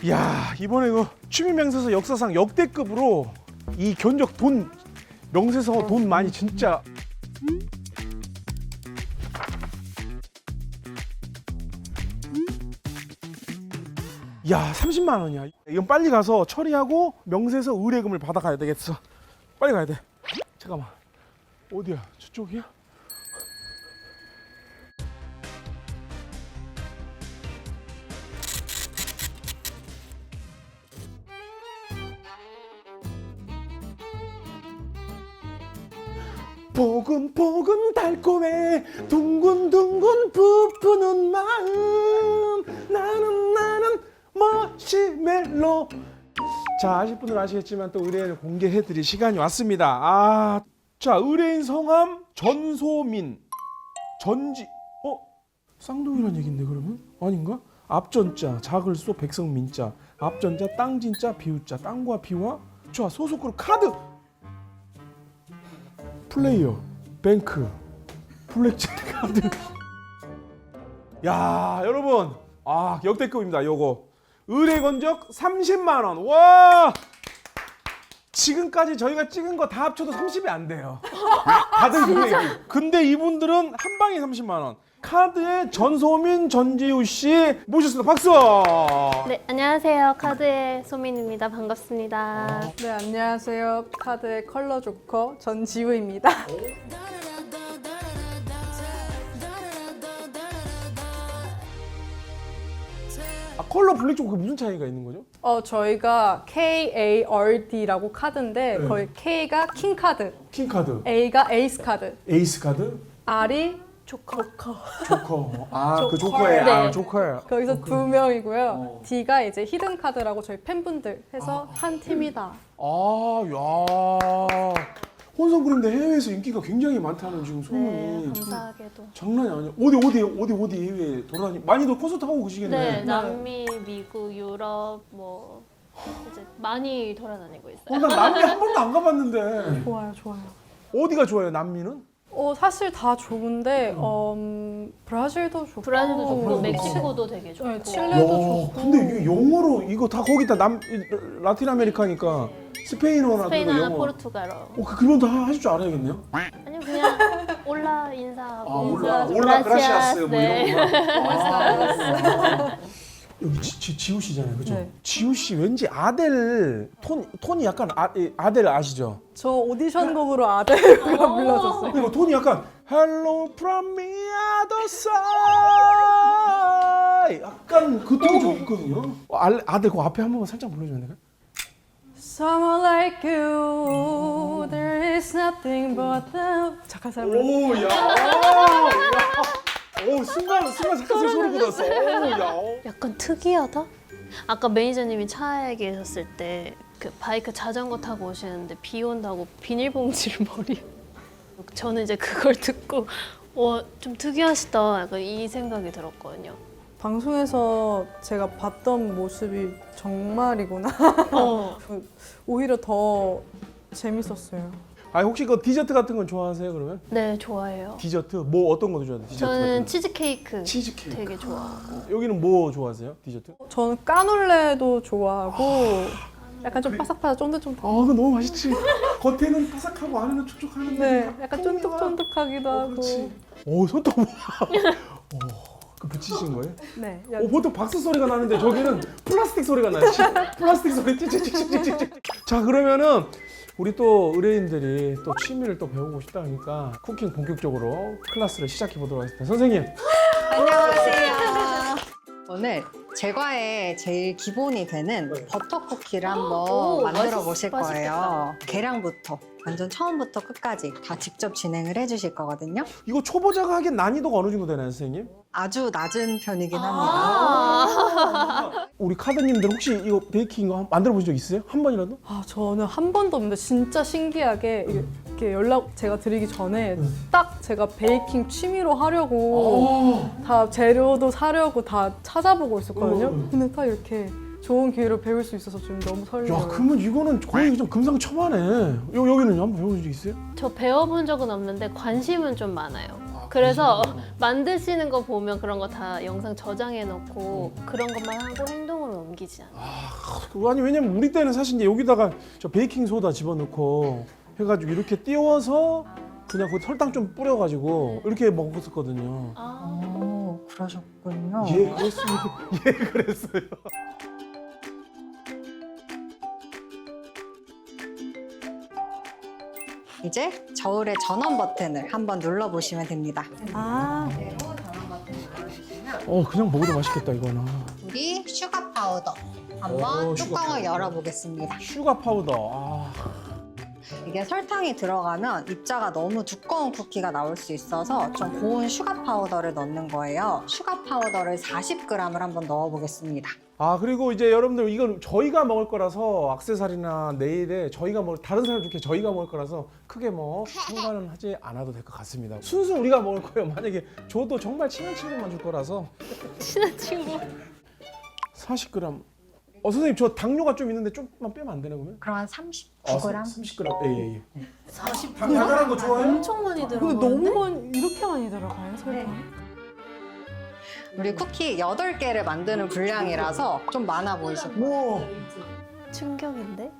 이야, 이번에 그 취미 명세서 역사상 역대급으로 이 견적 돈 명세서 돈 많이 진짜. 야, 30만 원이야. 이건 빨리 가서 처리하고 명세서 의뢰금을 받아가야 되겠어. 빨리 가야 돼. 잠깐만. 어디야? 저쪽이야? 보금보금 달콤해 둥근둥근 부푸는 마음 나는 머시멜로. 자, 아실 분들은 아시겠지만 또 의뢰인을 공개해드릴 시간이 왔습니다. 자, 의뢰인 성함 전소민 전지. 쌍둥이란 얘긴데 그러면? 아닌가? 앞전자 작을소 백성민자, 앞전자 땅진자 비우자, 땅과 비와. 자, 소속그룹 카드 플레이어, 뱅크, 블랙잭 카드. 야, 여러분, 역대급입니다. 요거 의뢰 건적 30만 원. 와, 지금까지 저희가 찍은 거 다 합쳐도 30이 안 돼요. 다들 금액이. 근데 이분들은 한 방에 30만 원. 카드의 전소민, 전지우 씨 모셨습니다. 박수. 네, 안녕하세요. 카드의 소민입니다. 반갑습니다. 네, 안녕하세요. 카드의 컬러 조커 전지우입니다. 컬러 블랙 쪽 그 무슨 차이가 있는 거죠? 저희가 KARD라고 카드인데 네. 거의 K가 킹 카드, 킹 카드, A가 에이스 카드, 에이스 카드, R이 조커. 조커. 그 조커. 조커예요. 네. 조커예요. 거기서 두 명이고요. D가 이제 히든 카드라고 저희 팬분들 해서 한 팀이다. 야. 혼성 그림인데 해외에서 인기가 굉장히 많다는 지금 소문이. 네, 감사하게도. 장난이 아니야. 어디 해외에 돌아다니 많이들 콘서트 하고 계시겠네. 네, 남미, 미국, 유럽 뭐 이제 많이 돌아다니고 있어요. 난 남미 한 번도 안 가봤는데. 좋아요. 어디가 좋아요, 남미는? 사실 다 좋은데 브라질도 좋고 브라질도 좋고 브라질도 멕시코도 되게 좋고. 네, 칠레도 좋고. 근데 이게 영어로 이거 다 거기다 라틴 아메리카니까 스페인어나 스페인어나 영어. 포르투갈어. 그런 거 다 하실 줄 알아야겠네요. 아니면 그냥 올라 인사하고. 올라 그라시아스 뭐 네. 이런 거. 여기 지우 씨잖아요, 그죠? 네. 지우 씨 왠지 아델 톤이 약간 아델 아시죠? 저 오디션 곡으로 아델가 불렀었어요. 그리고 톤이 약간 Hello from the other side 약간 그 톤이 좀 있거든요. 아델 그 앞에 한 번만 살짝 불러주면 될까요? Someone like you, there is nothing but the. 잠깐 잘 불러. 오야. 오, 순간 잠깐 소리 돋았어. 오야. 약간 특이하다? 아까 매니저님이 차에 계셨을 때 그 바이크 자전거 타고 오시는데 비 온다고 비닐봉지를 머리에. 저는 이제 그걸 듣고 좀 특이하시다 약간 이 생각이 들었거든요. 방송에서 제가 봤던 모습이 정말이구나. 오히려 더 재밌었어요. 혹시 그 디저트 같은 건 좋아하세요, 그러면? 네, 좋아해요. 디저트? 뭐 어떤 것도 좋아해요? 디저트 저는 같은 거? 치즈케이크 치즈케이크. 되게 좋아하고. 여기는 뭐 좋아하세요? 디저트? 저는 까놀레도 좋아하고 약간 좀 바삭바삭 쫀득쫀득. 그거 너무 맛있지. 겉에는 바삭하고 안에는 촉촉하는데. 네, 약간 쫀득쫀득하기도 하고. 그렇지. 손톱. 그 붙이신 거예요? 네. 보통 박수 소리가 나는데 저기는 플라스틱 소리가 나요. 플라스틱 소리 찍찍찍찍찍찍. 자, 그러면은 우리 또 의뢰인들이 또 취미를 또 배우고 싶다 하니까 쿠킹 본격적으로 클래스를 시작해 보도록 하겠습니다. 선생님. 안녕하세요. 오늘 제과의 제일 기본이 되는 버터 쿠키를 한번 만들어 보실 거예요. 맛있겠다. 계량부터 완전 처음부터 끝까지 다 직접 진행을 해주실 거거든요. 이거 초보자가 하기엔 난이도가 어느 정도 되나요, 선생님? 아주 낮은 편이긴 합니다. 우리 카드님들 혹시 이거 베이킹 이거 만들어 보신 적 있어요? 한 번이라도? 저는 한 번도 없는데 진짜 신기하게 이렇게 연락 제가 드리기 전에 딱 제가 베이킹 취미로 하려고 다 재료도 사려고 다 찾아보고 있었거든요. 근데 딱 이렇게 좋은 기회로 배울 수 있어서 지금 너무 설레요. 야, 그러면 이거는 거의 좀 금상첨화네. 여기는 한번 배워본 적 있어요? 저 배워본 적은 없는데 관심은 좀 많아요. 그래서 만드시는 거 보면 그런 거 다 영상 저장해 놓고 그런 것만 하고 행동으로 옮기지 않아요. 아니 왜냐면 우리 때는 사실 이제 여기다가 저 베이킹 소다 집어넣고 해가지고 이렇게 띄워서 그냥 그 설탕 좀 뿌려가지고 이렇게 먹었었거든요. 오, 그러셨군요. 예, 그랬습니다. 예, 그랬어요. 이제 저울의 전원 버튼을 한번 눌러보시면 됩니다. 아, 그냥 먹어도 맛있겠다 이거는. 우리 슈가 파우더 한번 슈가 뚜껑을 열어보겠습니다. 슈가 파우더. 이게 설탕이 들어가면 입자가 너무 두꺼운 쿠키가 나올 수 있어서 좀 고운 슈가 파우더를 넣는 거예요. 슈가 파우더를 40g을 한번 넣어보겠습니다. 그리고 이제 여러분들 이건 저희가 먹을 거라서 액세서리나 네일에 저희가 먹을 다른 사람 중에 저희가 먹을 거라서 크게 뭐 상관은 하지 않아도 될 것 같습니다. 순수 우리가 먹을 거예요. 만약에 줘도 정말 친한 친구만 줄 거라서 친한 친구. 40g. 선생님 저 당뇨가 좀 있는데 좀만 빼면 안 되나 그러면? 그럼 한 39g? 30g. 예. 40g. 달달한 거 좋아해요? 엄청 많이 근데 들어가는데? 너무 이렇게 많이 들어가요, 설탕? 우리 쿠키 8개를 만드는 분량이라서 좀 많아 보이시고 우와. 충격인데?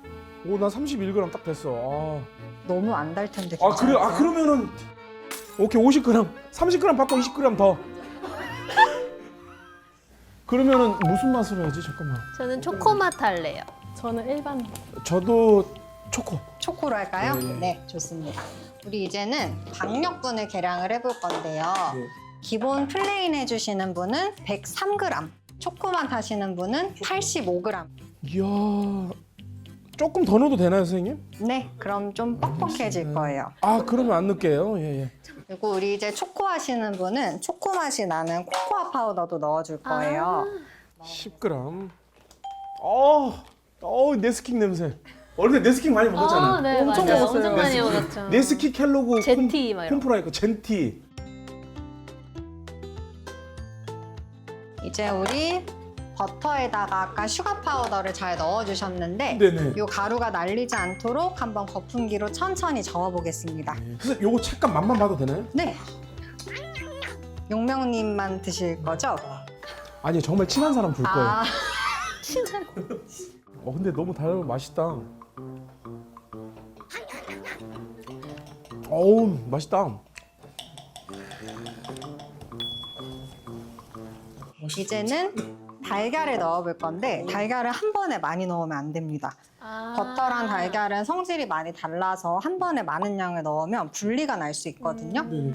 나 31g 딱 됐어. 너무 안 달 텐데 그래요? 괜찮으세요? 그러면은 오케이 50g. 30g 받고 20g 더. 그러면은 무슨 맛으로 해야지? 잠깐만. 저는 초코맛 할래요. 저는 일반. 저도 초코. 초코로 할까요? 네. 네, 좋습니다. 우리 이제는 박력분을 계량을 해볼 건데요. 네. 기본 플레인 해주시는 분은 103g, 초코맛 하시는 분은 85g. 이야. 조금 더 넣어도 되나요, 선생님? 네, 그럼 좀 뻑뻑해질 거예요. 그러면 안 넣을게요. 예. 그리고 우리 이제 초코 하시는 분은 초코 맛이 나는 코코아 파우더도 넣어줄 거예요. 10g. 네스킥 냄새. 원래 네스킥 많이 먹었잖아. 네, 엄청 맞아요. 먹었어요. 엄청 많이 먹었죠. 네스킥 켈로그 제티 막 이런 거. 콤프라이커 젠티. 이제 우리 버터에다가 아까 슈가 파우더를 잘 넣어주셨는데 네네. 이 가루가 날리지 않도록 한번 거품기로 천천히 저어보겠습니다. 선생님 요거 잠깐 맛만 봐도 되나요? 네. 용명님만 드실 거죠? 아니 정말 친한 사람 줄 거예요. 친한. 근데 너무 달고 맛있다. 맛있다. 이제는 달걀을 넣어볼 건데 달걀을 한 번에 많이 넣으면 안 됩니다. 버터랑 달걀은 성질이 많이 달라서 한 번에 많은 양을 넣으면 분리가 날 수 있거든요. 네네.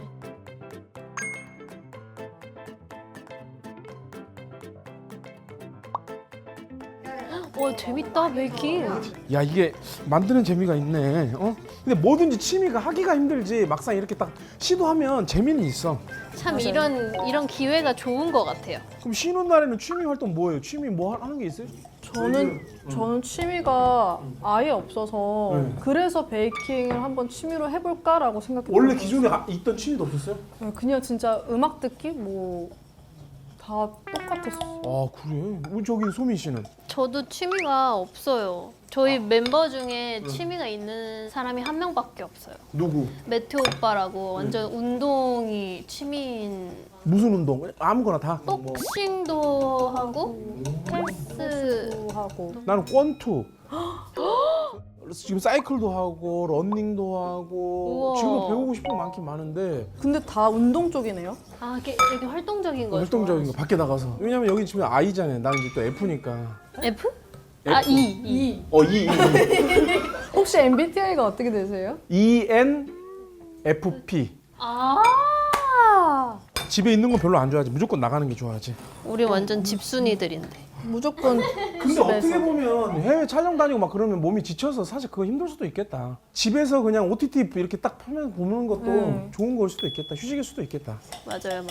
재밌다 베이킹. 야 이게 만드는 재미가 있네. 근데 뭐든지 취미가 하기가 힘들지 막상 이렇게 딱 시도하면 재미는 있어. 참 이런 기회가 좋은 것 같아요. 그럼 쉬는 날에는 취미 활동 뭐예요? 취미 뭐 하는 게 있어요? 저는 취미가 아예 없어서 네. 그래서 베이킹을 한번 취미로 해볼까라고 생각했어요. 원래 기존에 있던 취미도 없었어요? 그냥 진짜 음악 듣기 뭐 다 똑같았어요. 그래? 우리 저기 소민 씨는? 저도 취미가 없어요. 저희 멤버 중에 취미가 있는 사람이 한 명밖에 없어요. 누구? 매튜 오빠라고 완전 운동이 취미인. 무슨 운동? 아무거나 다? 복싱도 하고 헬스. 하고 나는 권투. 지금 사이클도 하고 러닝도 하고 우와. 지금 배우고 싶은 거 많긴 많은데 근데 다 운동 쪽이네요. 이렇게 활동적인 거. 활동적인 거 밖에 나가서 왜냐면 여기 지금 I잖아요. 나는 이제 또 F니까. F? E. 혹시 MBTI가 어떻게 되세요? ENFP. 집에 있는 건 별로 안 좋아하지. 무조건 나가는 게 좋아하지. 우리 완전 집순이들인데. 무조건 근데 어떻게 보면 해외 촬영 다니고 막 그러면 몸이 지쳐서 사실 그거 힘들 수도 있겠다. 집에서 그냥 OTT 이렇게 딱 펴면 보는 것도 좋은 걸 수도 있겠다. 휴식일 수도 있겠다. 맞아요.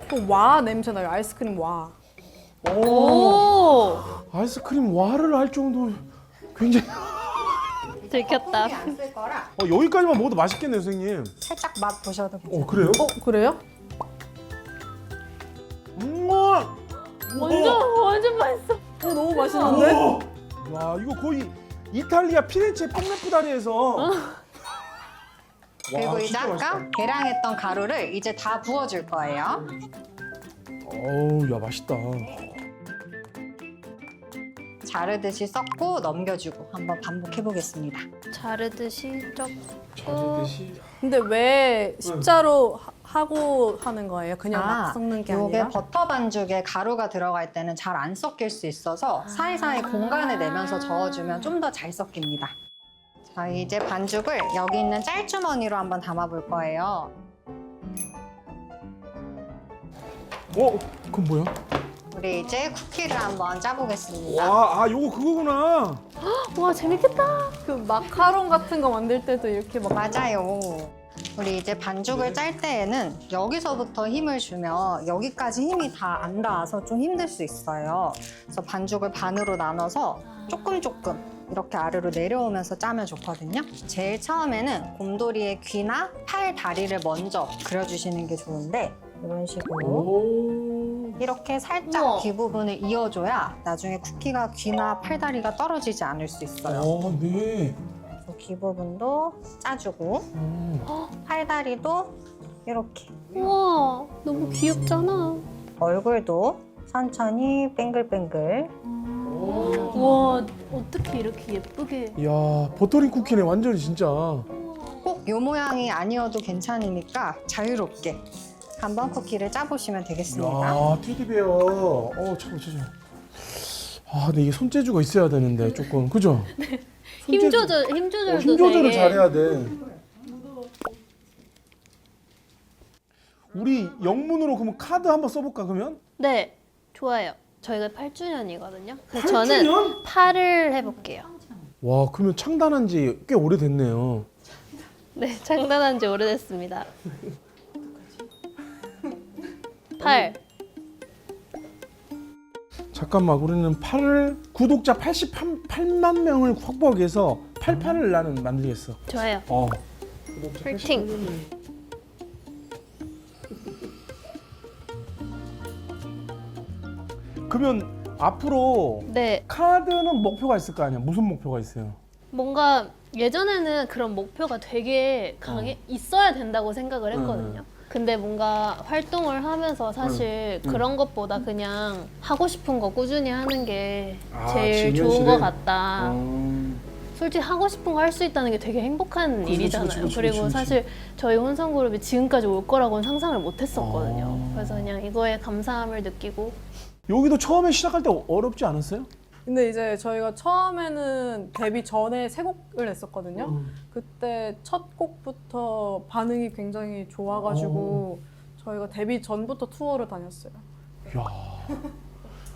또 와 냄새 나요. 아이스크림 와. 오, 아이스크림 와를 할 정도 굉장히 들켰다. 안 쓸 거라 여기까지만 먹어도 맛있겠네요, 선생님. 살짝 맛 보셔도 괜찮아요. 그래요? 그래요? 완전 맛있어. 너무 맛있는데? 와 이거 거의 이탈리아 피렌체 뽕레프 다리에서 그리고 이제 진짜 아까 맛있다. 계량했던 가루를 이제 다 부어줄 거예요. 어우 야 맛있다. 자르듯이 섞고 넘겨주고 한번 반복해 보겠습니다. 자르듯이 쩍. 자르듯이. 근데 왜 십자로 하고 하는 거예요? 그냥 막 아, 섞는 게 요게 아니라? 버터 반죽에 가루가 들어갈 때는 잘 안 섞일 수 있어서 사이사이 공간을 내면서 저어주면 좀 더 잘 섞입니다. 자, 이제 반죽을 여기 있는 짤주머니로 한번 담아볼 거예요. 그건 뭐야? 우리 이제 쿠키를 한번 짜보겠습니다. 와, 요거 그거구나. 와 재밌겠다. 그 마카롱 같은 거 만들 때도 이렇게 막 맞아요. 우리 이제 반죽을 짤 때에는 여기서부터 힘을 주면 여기까지 힘이 다 안 닿아서 좀 힘들 수 있어요. 그래서 반죽을 반으로 나눠서 조금 이렇게 아래로 내려오면서 짜면 좋거든요. 제일 처음에는 곰돌이의 귀나 팔, 다리를 먼저 그려주시는 게 좋은데 이런 식으로 오. 이렇게 살짝 우와. 귀 부분을 이어줘야 나중에 쿠키가 귀나 팔다리가 떨어지지 않을 수 있어요. 네. 그래서 귀 부분도 짜주고 팔다리도 이렇게 우와 너무 귀엽잖아. 얼굴도 천천히 뱅글뱅글. 우와 어떻게 이렇게 예쁘게. 야, 버터링 쿠키네 완전히 진짜. 꼭 요 모양이 아니어도 괜찮으니까 자유롭게 한번 쿠키를 짜보시면 되겠습니다. 야, 테디베어. 잠깐. 아, 근데 이게 손재주가 있어야 되는데 조금 그죠? 힘 조절도 힘 조절을 되게. 잘해야 돼. 우리 영문으로 그러면 카드 한번 써볼까 그러면? 네 좋아요. 저희가 8주년이거든요. 8주년? 저는 8을 해볼게요. 와, 그러면 창단한 지 꽤 오래됐네요. 네 창단한 지 오래됐습니다. 8. 잠깐만, 우리는 구독자 88만 명을 확보하기 위해서 88을 나는 만들겠어. 좋아요. 구독자 펄팅. 그러면 앞으로 네 카드는 목표가 있을 거 아니야? 무슨 목표가 있어요? 뭔가 예전에는 그런 목표가 되게 있어야 된다고 생각을 했거든요. 근데 뭔가 활동을 하면서 사실 그런 것보다 그냥 하고 싶은 거 꾸준히 하는 게 제일 지금 좋은 현실에? 것 같다. 솔직히 하고 싶은 거 할 수 있다는 게 되게 행복한 일이잖아요. 그치. 그리고 사실 저희 혼성그룹이 지금까지 올 거라고는 상상을 못 했었거든요. 그래서 그냥 이거에 감사함을 느끼고. 여기도 처음에 시작할 때 어렵지 않았어요? 근데 이제 저희가 처음에는 데뷔 전에 세 곡을 냈었거든요. 그때 첫 곡부터 반응이 굉장히 좋아가지고 저희가 데뷔 전부터 투어를 다녔어요. 야.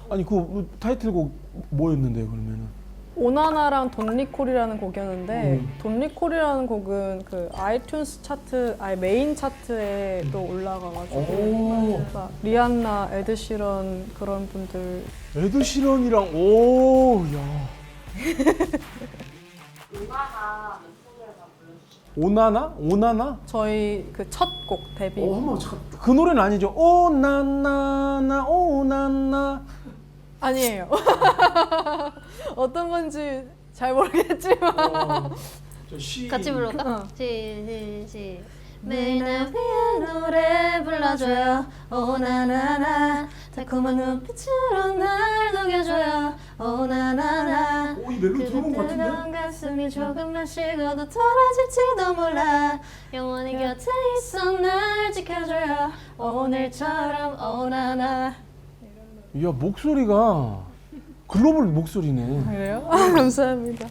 아니 그 타이틀곡 뭐였는데요 그러면은? 오나나랑 돈리콜이라는 곡이었는데 돈리콜이라는 곡은 그 아이튠스 차트, 메인 차트에 또 올라가가지고 막 리안나, 에드시런 그런 분들 에드시런이랑 오나나? 저희 그 첫 곡 데뷔. 그 노래는 아니죠? 오나나나 오나나. 아니에요. 어떤 건지 잘 모르겠지만 같이 부를까? 어. 시. 매일 날 위해 노래 불러줘요. 오나나나 달콤한 눈빛으로 날 녹여줘요. 오나나나 이 멜로디 들어본 것 같은데? 뜨거운 가슴이 조금만 식어도 덜어질지도 몰라. 영원히 곁에 있어 날 지켜줘요. 오늘처럼 오나나. 야, 목소리가 글로벌 목소리네. 그래요? 감사합니다.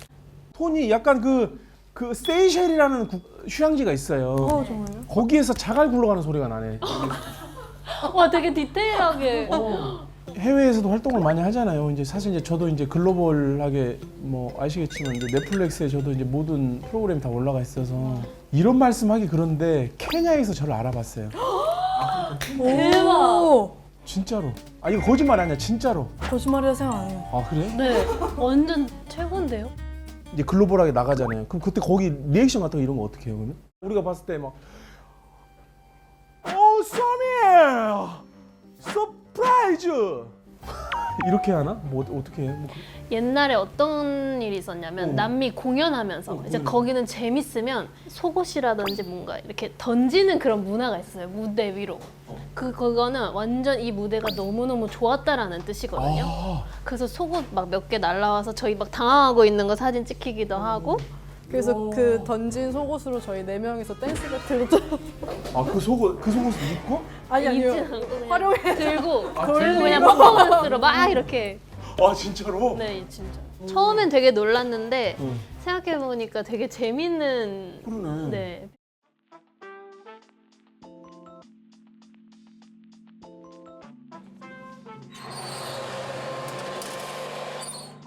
톤이 약간 그 세이셸이라는 휴양지가 있어요. 정말요? 거기에서 자갈 굴러가는 소리가 나네. 와 되게 디테일하게. 해외에서도 활동을 많이 하잖아요. 이제 사실 이제 저도 이제 글로벌하게 뭐 아시겠지만 이제 넷플릭스에 저도 이제 모든 프로그램 다 올라가 있어서 이런 말씀하기 그런데 케냐에서 저를 알아봤어요. 대박! 진짜로. 아 이거 거짓말 아니야, 진짜로. 거짓말이라 생각 안 해요. 아 그래? 네 완전 최고인데요? 이제 글로벌하게 나가잖아요. 그럼 그때 거기 리액션 같은 거 이런 거 어떻게 해요, 그러면? 우리가 봤을 때 막 써니! 서프라이즈! 이렇게 하나? 뭐 어떻게 해? 뭐 옛날에 어떤 일이 있었냐면 남미 공연하면서 이제 거기는 재밌으면 속옷이라든지 뭔가 이렇게 던지는 그런 문화가 있어요. 무대 위로. 그거는 완전 이 무대가 너무너무 좋았다라는 뜻이거든요. 그래서 속옷 막 몇 개 날라와서 저희 막 당황하고 있는 거 사진 찍히기도 하고. 그래서 그 던진 속옷으로 저희 4명이서 댄스 배틀도 그 속옷을 입고? 아니요. 입진 않고 그냥 활용해. 들고 돌리고. 그냥 퍼포먼스로 막 이렇게. 진짜로? 네, 진짜. 처음엔 되게 놀랐는데 생각해보니까 되게 재밌는. 그러네. 네.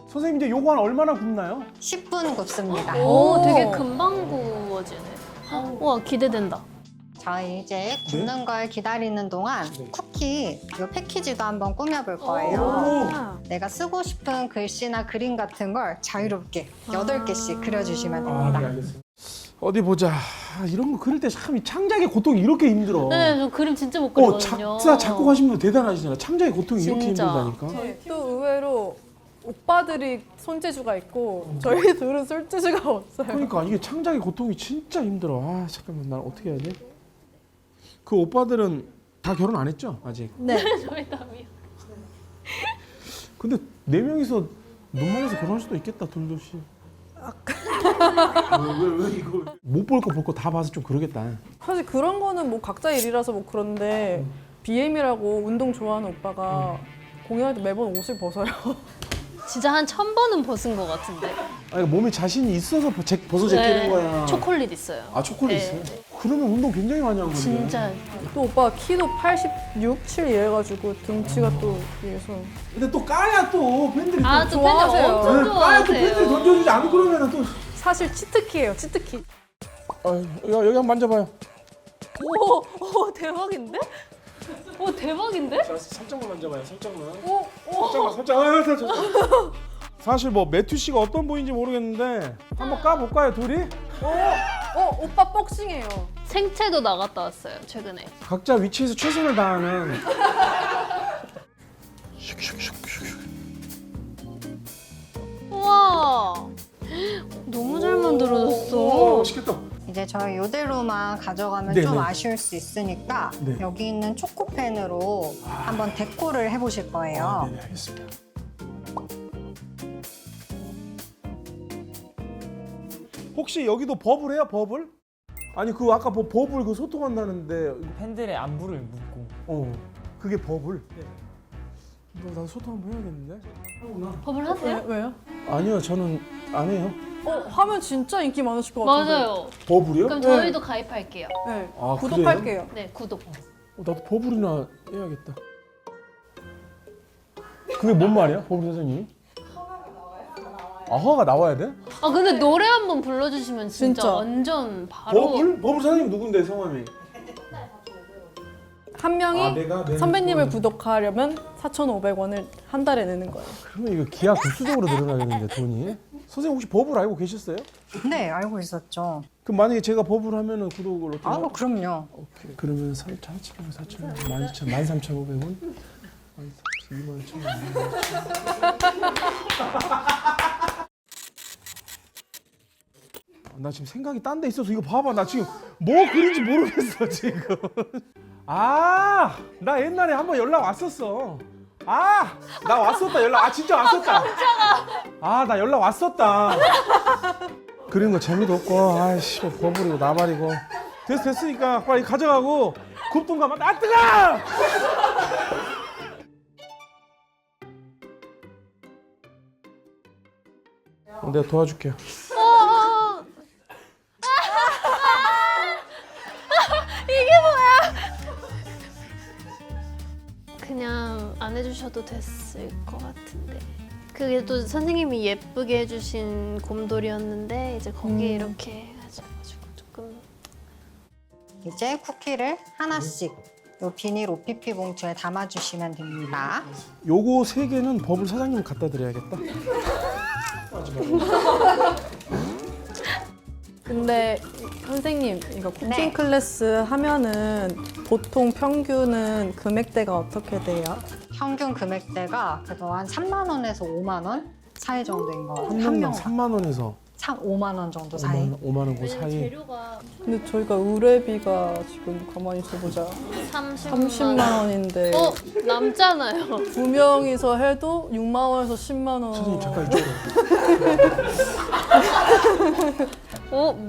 선생님 이제 요거 한 얼마나 굽나요? 10분 굽습니다. 오, 되게 금방 구워지네. 와, 기대된다. 저희 이제 굽는 걸 기다리는 동안 쿠키 이 패키지도 한번 꾸며볼 거예요. 내가 쓰고 싶은 글씨나 그림 같은 걸 자유롭게 8개씩 그려주시면 됩니다. 네, 알겠습니다. 어디 보자. 이런 거 그릴 때 참 창작의 고통이 이렇게 힘들어. 네, 저 그림 진짜 못 그리거든요. 작사 작곡하신 분 대단하시잖아. 창작의 고통이 이렇게 진짜. 힘들다니까. 또 의외로 오빠들이 손재주가 있고 저희 둘은 손재주가 없어요. 그러니까 이게 창작의 고통이 진짜 힘들어. 잠깐만 난 어떻게 해야 돼? 그 오빠들은 다 결혼 안 했죠? 아직. 네. 저희 다음이요. 근데 4명이서 눈만해서 결혼할 수도 있겠다. 둘둘씩. 왜 이거 못 볼 거 볼 거 다 봐서 좀 그러겠다. 사실 그런 거는 뭐 각자 일이라서 뭐 그런데 BM이라고 운동 좋아하는 오빠가 공연할 때 매번 옷을 벗어요. 진짜 한 1000번은 벗은 것 같은데. 아니, 몸에 자신이 있어서 벗어 제끼는 거야. 초콜릿 있어요. 초콜릿 네. 있어요? 그러면 운동 굉장히 많이 한 건데. 진짜. 또 오빠가 키도 86, 7 이래가지고 등치가 또 위에서 근데 또 까야 또 팬들이 또 팬들 좋아하세요. 엄청 또 까야 또 팬들이 좋아하세요. 던져주지 않고 그러면은 또 사실 치트키예요, 치트키. 여기 한번 만져봐요. 오, 대박인데? 오, 대박인데? 자, 살짝만 만져봐요. 살짝만. 살짝. 사실 뭐 매튜 씨가 어떤 분인지 모르겠는데 한번 까볼까요, 둘이? 오빠 복싱해요. 생채도 나갔다 왔어요, 최근에. 각자 위치에서 최선을 다하는. 우와. 너무 잘 만들어졌어. 맛있겠다. 이제 저희 이대로만 가져가면 네네. 좀 아쉬울 수 있으니까 네. 여기 있는 초코펜으로 한번 데코를 해보실 거예요. 네, 알겠습니다. 혹시 여기도 버블 해요? 버블? 아니 그 아까 뭐 버블 그 소통한다는데 팬들의 안부를 묻고 그게 버블? 나도 소통 한번 해야겠는데? 버블 하세요? 왜요? 아니요 저는 안 해요. 하면 진짜 인기 많으실 것 같은데. 맞아요. 버블이요? 그럼 저희도 가입할게요. 네. 아, 구독할게요. 네, 구독. 나도 버블이나 해야겠다. 그게 뭔 말이야? 버블 선생님이? 허가가 나와야 돼? 아, 근데 노래 한번 불러주시면 진짜, 진짜. 완전 바로. 버블 선생님 누군데 성함이? 한 명이 내가 선배님을 구독하려면 4,500원을 한 달에 내는 거예요. 그러면 이거 기하 급수적으로 늘어나겠는데 돈이? 선생님 혹시 버블 알고 계셨어요? 네, 알고 있었죠. 그럼 만약에 제가 버블 하면은 구독을 어떻게? 아, 그럼요. 오케이. 그러면 3,700원, 4,000원, 12,000원, 13,500원, 21,000원. 나 지금 생각이 딴 데 있어서 이거 봐봐. 나 지금 뭐 그린지 모르겠어 지금. 나 옛날에 한번 연락 왔었어. 나 왔었다 연락. 진짜 왔었다. 나 연락 왔었다. 그리는 거 재미도 없고, 아이씨, 버블이고 나발이고. 됐으니까 빨리 가져가고 굽든 가면 뜨거! 내가 도와줄게요. 그냥 안 해주셔도 됐을 것 같은데. 그게 또 선생님이 예쁘게 해주신 곰돌이였는데 이제 거기에 이렇게 해가지고 조금. 이제 쿠키를 하나씩 요 비닐 OPP 봉투에 담아주시면 됩니다. 요거 3개는 버블 사장님 갖다 드려야겠다. 근데 선생님 이거 쿠킹 네. 클래스 하면은 보통 평균은 금액대가 어떻게 돼요? 평균 금액대가 그래도 한 3만 원에서 5만 원 사이 정도인 것 같아요. 한 한 명당 명 3만 원에서 5만 원 정도 사이. 5만 원 그 왜냐면 사이. 재료가 근데 저희가 의뢰비가 지금 가만히 있어보자 30만 원인데 남잖아요. 두 명이서 해도 6만 원에서 10만 원. 선생님 잠깐 이쪽으로.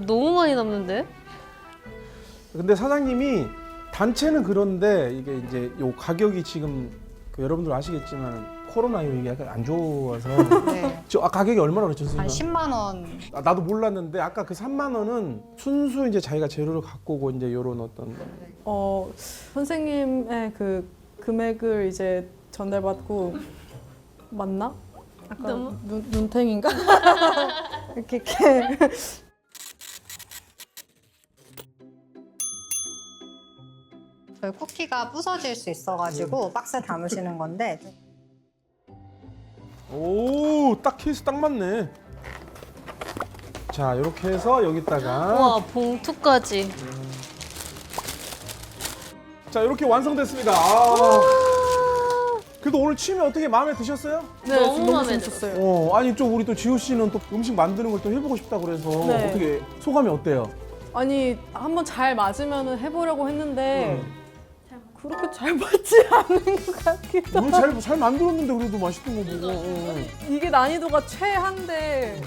너무 많이 남는데? 근데 사장님이 단체는 그런데 이게 이제 요 가격이 지금 그 여러분들 아시겠지만 코로나 이후 이게 약간 안 좋아서 네. 가격이 얼마나 그랬죠? 한 선생님? 10만 원. 나도 몰랐는데 아까 그 3만 원은 순수 이제 자기가 재료를 갖고 오고 이제 요런 어떤 선생님의 그 금액을 이제 전달받고 맞나? 약간 눈탱인가? 이렇게 저희 쿠키가 부서질 수 있어가지고 박스에 담으시는 건데 딱 케이스 딱 맞네. 자 이렇게 해서 여기다가 와 봉투까지. 자 이렇게 완성됐습니다. 그래도 오늘 취미 어떻게 마음에 드셨어요? 네, 너무 너무 마음에 재밌었어요. 아니 좀 우리 또 지호 씨는 또 음식 만드는 걸 또 해보고 싶다 그래서 네. 어떻게 소감이 어때요? 아니 한번 잘 맞으면 해보려고 했는데 그렇게 잘 맞지 않는 것 같기도 하고. 오늘 잘 만들었는데 그래도 맛있던 거 보고. 이게 난이도가 최한데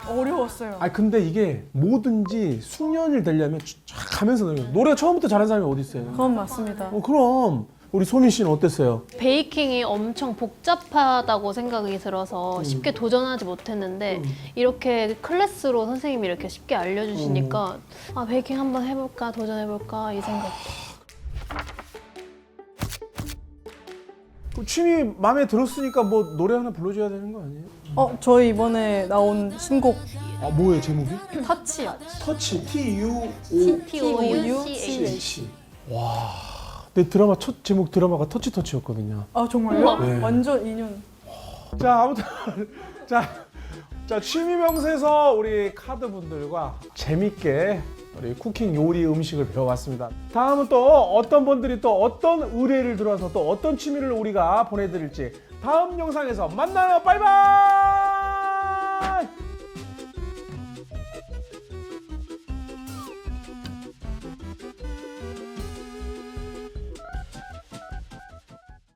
어려웠어요. 아 근데 이게 뭐든지 숙련이 되려면 쫙 가면서 노래가 처음부터 잘하는 사람이 어디 있어요? 그건 맞습니다. 그럼 우리 소민 씨는 어땠어요? 베이킹이 엄청 복잡하다고 생각이 들어서 쉽게 도전하지 못했는데 이렇게 클래스로 선생님이 이렇게 쉽게 알려주시니까 아 베이킹 한번 해볼까 도전해볼까 이 생각. 그 취미 마음에 들었으니까 뭐 노래 하나 불러줘야 되는 거 아니에요? 저희 이번에 나온 신곡 아 뭐예요 제목이? 터치야. 터치 T-U-O-C-H. T-O-U-C-H. 와, 내 드라마 첫 제목 드라마가 터치였거든요. 아 정말요? 네. 완전 인연. 자 아무튼 자 취미 명세서 우리 카드 분들과 재밌게 우리 쿠킹 요리 음식을 배워봤습니다. 다음은 또 어떤 분들이 또 어떤 의뢰를 들어서 또 어떤 취미를 우리가 보내드릴지 다음 영상에서 만나요. 바이바이.